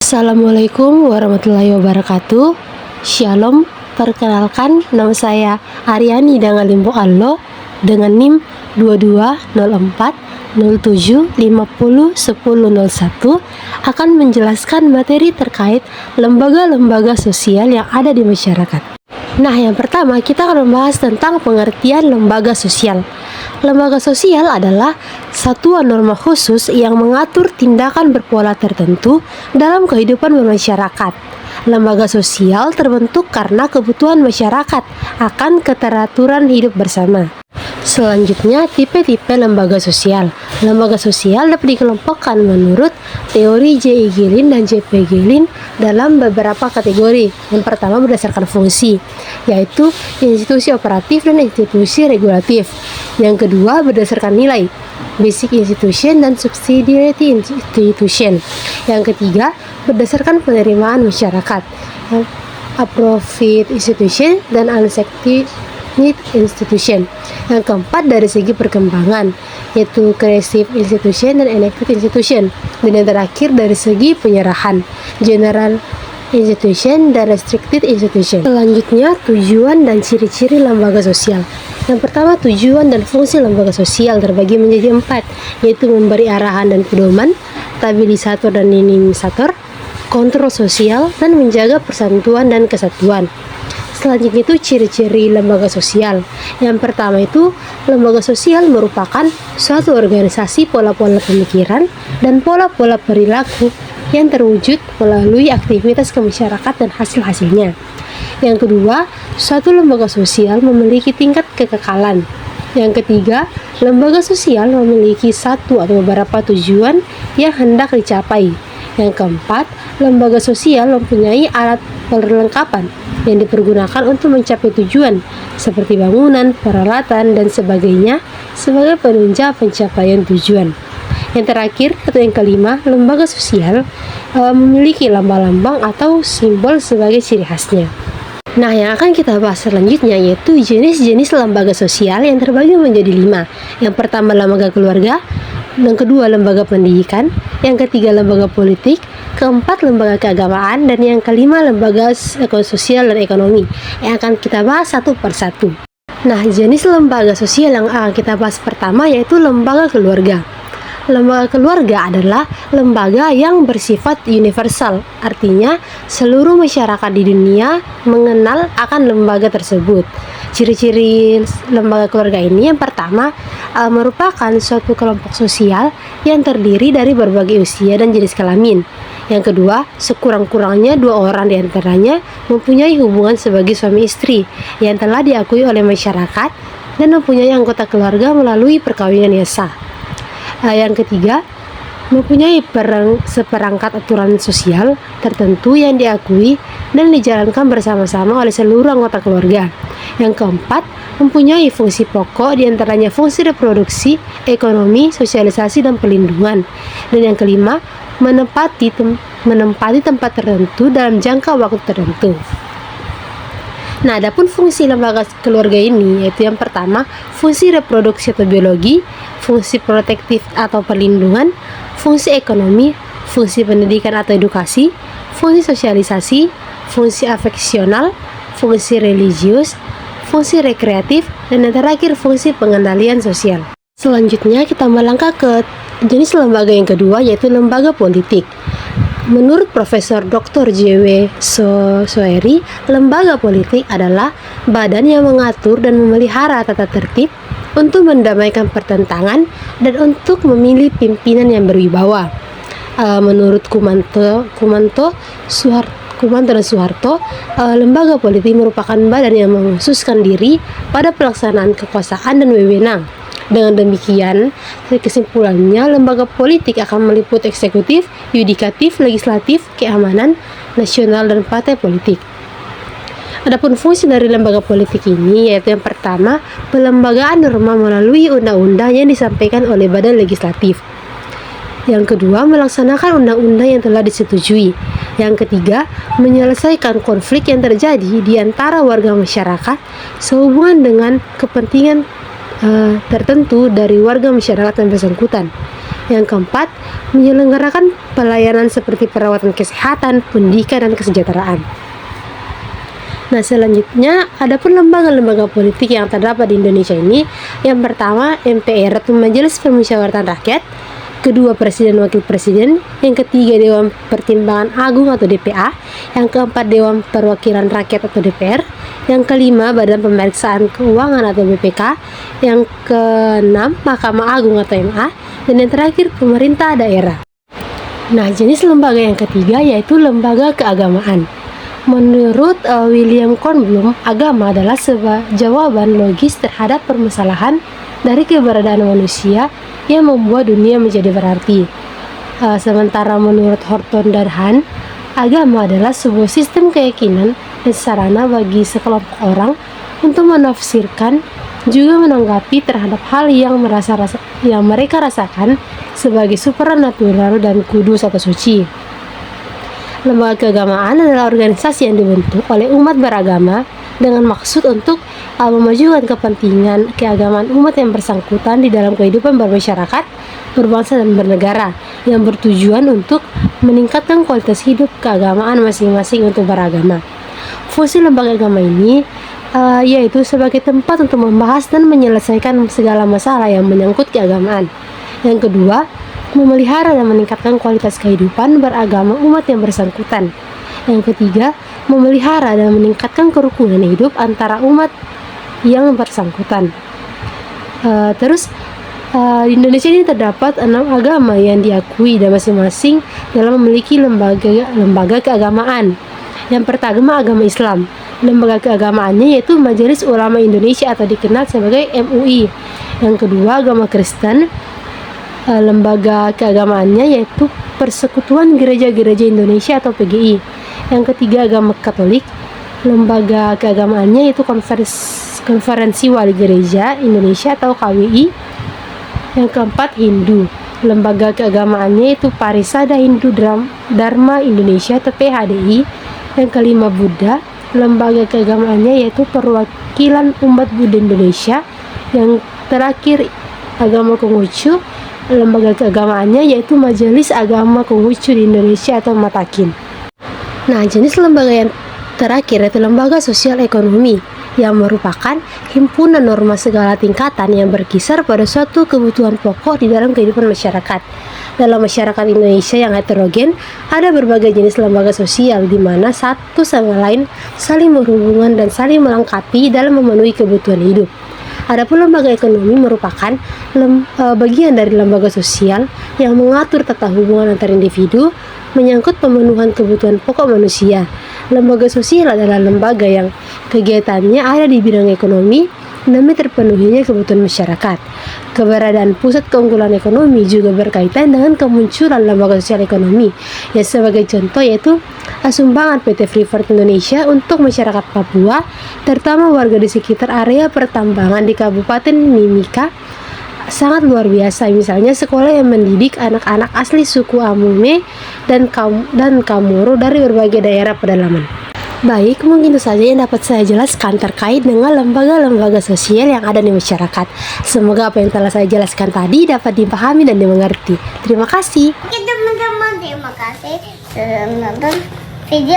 Assalamualaikum warahmatullahi wabarakatuh. Shalom, perkenalkan nama saya Aryani Dangalimbo Allo dengan NIM 220407501001 akan menjelaskan materi terkait lembaga-lembaga sosial yang ada di masyarakat. Nah, yang pertama kita akan membahas tentang pengertian lembaga sosial. Lembaga sosial adalah satuan norma khusus yang mengatur tindakan berpola tertentu dalam kehidupan bermasyarakat. Lembaga sosial terbentuk karena kebutuhan masyarakat akan keteraturan hidup bersama. Selanjutnya, tipe-tipe lembaga sosial. Lembaga sosial dapat dikelompokkan menurut teori J.I. Gilin dan J.P. Gilin dalam beberapa kategori. Yang pertama berdasarkan fungsi, yaitu institusi operatif dan institusi regulatif. Yang kedua berdasarkan nilai, basic institution dan subsidiarity institution. Yang ketiga berdasarkan penerimaan masyarakat, approved institution dan unaccepted institution. Yang keempat dari segi perkembangan, yaitu creative institution dan enacted institution. Dan yang terakhir dari segi penyerahan, general institution dan restricted institution. Selanjutnya, tujuan dan ciri-ciri lembaga sosial. Yang pertama, tujuan dan fungsi lembaga sosial terbagi menjadi 4, yaitu memberi arahan dan pedoman, stabilisator dan minimisator, kontrol sosial, dan menjaga persatuan dan kesatuan. Selanjutnya itu ciri-ciri lembaga sosial. Yang pertama itu, lembaga sosial merupakan suatu organisasi pola-pola pemikiran dan pola-pola perilaku yang terwujud melalui aktivitas kemasyarakatan dan hasil-hasilnya. Yang kedua, suatu lembaga sosial memiliki tingkat kekekalan. Yang ketiga, lembaga sosial memiliki satu atau beberapa tujuan yang hendak dicapai. Yang keempat, lembaga sosial mempunyai alat perlengkapan yang dipergunakan untuk mencapai tujuan seperti bangunan, peralatan, dan sebagainya sebagai penunjang pencapaian tujuan. Yang terakhir atau yang kelima, lembaga sosial memiliki lambang-lambang atau simbol sebagai ciri khasnya. Nah, yang akan kita bahas selanjutnya yaitu jenis-jenis lembaga sosial yang terbagi menjadi 5. Yang pertama lembaga keluarga, yang kedua lembaga pendidikan, yang ketiga lembaga politik, keempat lembaga keagamaan, dan yang kelima lembaga sosial dan ekonomi yang akan kita bahas satu per satu. Nah, jenis lembaga sosial yang akan kita bahas pertama yaitu lembaga keluarga. Lembaga keluarga adalah lembaga yang bersifat universal, artinya seluruh masyarakat di dunia mengenal akan lembaga tersebut. Ciri-ciri lembaga keluarga ini yang pertama merupakan suatu kelompok sosial yang terdiri dari berbagai usia dan jenis kelamin. Yang kedua, sekurang-kurangnya 2 orang diantaranya mempunyai hubungan sebagai suami istri yang telah diakui oleh masyarakat dan mempunyai anggota keluarga melalui perkawinan yang sah. Yang ketiga, mempunyai seperangkat aturan sosial tertentu yang diakui dan dijalankan bersama-sama oleh seluruh anggota keluarga. Yang keempat, mempunyai fungsi pokok diantaranya fungsi reproduksi, ekonomi, sosialisasi, dan pelindungan. Dan yang kelima, menempati tempat tertentu dalam jangka waktu tertentu. Nah, adapun fungsi lembaga keluarga ini yaitu yang pertama, fungsi reproduksi atau biologi, fungsi protektif atau perlindungan, fungsi ekonomi, fungsi pendidikan atau edukasi, fungsi sosialisasi, fungsi afeksional, fungsi religius, fungsi rekreatif, dan yang terakhir fungsi pengendalian sosial. Selanjutnya kita melangkah ke jenis lembaga yang kedua yaitu lembaga politik. Menurut Profesor Dr. J.W. Soeri, lembaga politik adalah badan yang mengatur dan memelihara tata tertib untuk mendamaikan pertentangan dan untuk memilih pimpinan yang berwibawa. Menurut Kumanto dan Soeharto, lembaga politik merupakan badan yang mengkhususkan diri pada pelaksanaan kekuasaan dan wewenang. Dengan demikian, kesimpulannya lembaga politik akan meliput eksekutif, yudikatif, legislatif, keamanan, nasional, dan partai politik. Adapun fungsi dari lembaga politik ini yaitu yang pertama, pelembagaan norma melalui undang-undang yang disampaikan oleh badan legislatif. Yang kedua, melaksanakan undang-undang yang telah disetujui. Yang ketiga, menyelesaikan konflik yang terjadi di antara warga masyarakat sehubungan dengan kepentingan tertentu dari warga masyarakat yang bersangkutan. Yang keempat, menyelenggarakan pelayanan seperti perawatan kesehatan, pendidikan, dan kesejahteraan. Nah, selanjutnya ada pun lembaga-lembaga politik yang terdapat di Indonesia ini. Yang pertama, MPR atau Majelis Permusyawaratan Rakyat. Kedua, Presiden Wakil Presiden. Yang ketiga, Dewan Pertimbangan Agung atau DPA. Yang keempat, Dewan Perwakilan Rakyat atau DPR. Yang kelima, Badan Pemeriksaan Keuangan atau BPK. Yang keenam, Mahkamah Agung atau MA. Dan yang terakhir, pemerintah daerah. Nah, jenis lembaga yang ketiga yaitu lembaga keagamaan. Menurut William Kornblum, agama adalah sebuah jawaban logis terhadap permasalahan dari keberadaan manusia yang membuat dunia menjadi berarti. Sementara menurut Horton dan Han, agama adalah sebuah sistem keyakinan dan sarana bagi sekelompok orang untuk menafsirkan juga menanggapi terhadap hal yang mereka rasakan sebagai supranatural dan kudus atau suci. Lembaga keagamaan adalah organisasi yang dibentuk oleh umat beragama dengan maksud untuk memajukan kepentingan keagamaan umat yang bersangkutan di dalam kehidupan bermasyarakat, berbangsa, dan bernegara, yang bertujuan untuk meningkatkan kualitas hidup keagamaan masing-masing untuk beragama. Fungsi lembaga agama ini yaitu sebagai tempat untuk membahas dan menyelesaikan segala masalah yang menyangkut keagamaan. Yang kedua, memelihara dan meningkatkan kualitas kehidupan beragama umat yang bersangkutan. Yang ketiga, memelihara dan meningkatkan kerukunan hidup antara umat yang bersangkutan. Di Indonesia ini terdapat 6 agama yang diakui dan masing-masing dalam memiliki lembaga keagamaan. Yang pertama, agama Islam. Lembaga keagamaannya yaitu Majelis Ulama Indonesia atau dikenal sebagai MUI. Yang kedua, agama Kristen. Lembaga keagamaannya yaitu Persekutuan Gereja-Gereja Indonesia atau PGI. Yang ketiga, agama Katolik. Lembaga keagamaannya yaitu Konferensi Wali Gereja Indonesia atau KWI. Yang keempat, Hindu. Lembaga keagamaannya yaitu Parisada Hindu Dharma Indonesia atau PHDI. Yang kelima, Buddha. Lembaga keagamaannya yaitu Perwakilan Umat Buddha Indonesia. Yang terakhir, agama Konghucu. Lembaga keagamaannya yaitu Majelis Agama Konghucu di Indonesia atau Matakin. Nah, jenis lembaga yang terakhir yaitu lembaga sosial ekonomi, yang merupakan himpunan norma segala tingkatan yang berkisar pada suatu kebutuhan pokok di dalam kehidupan masyarakat. Dalam masyarakat Indonesia yang heterogen, ada berbagai jenis lembaga sosial di mana satu sama lain saling berhubungan dan saling melengkapi dalam memenuhi kebutuhan hidup. Adapun lembaga ekonomi merupakan bagian dari lembaga sosial yang mengatur tata hubungan antar individu menyangkut pemenuhan kebutuhan pokok manusia. Lembaga sosial adalah lembaga yang kegiatannya ada di bidang ekonomi demi terpenuhinya kebutuhan masyarakat. Keberadaan pusat keunggulan ekonomi juga berkaitan dengan kemunculan lembaga sosial ekonomi, ya sebagai contoh yaitu sumbangan PT Freeport Indonesia untuk masyarakat Papua, terutama warga di sekitar area pertambangan di Kabupaten Mimika, sangat luar biasa. Misalnya sekolah yang mendidik anak-anak asli suku Amome dan Kamoro dari berbagai daerah pedalaman. Baik, mungkin itu saja yang dapat saya jelaskan terkait dengan lembaga-lembaga sosial yang ada di masyarakat. Semoga apa yang telah saya jelaskan tadi dapat dipahami dan dimengerti. Terima kasih. Oke teman-teman, terima kasih sudah menonton video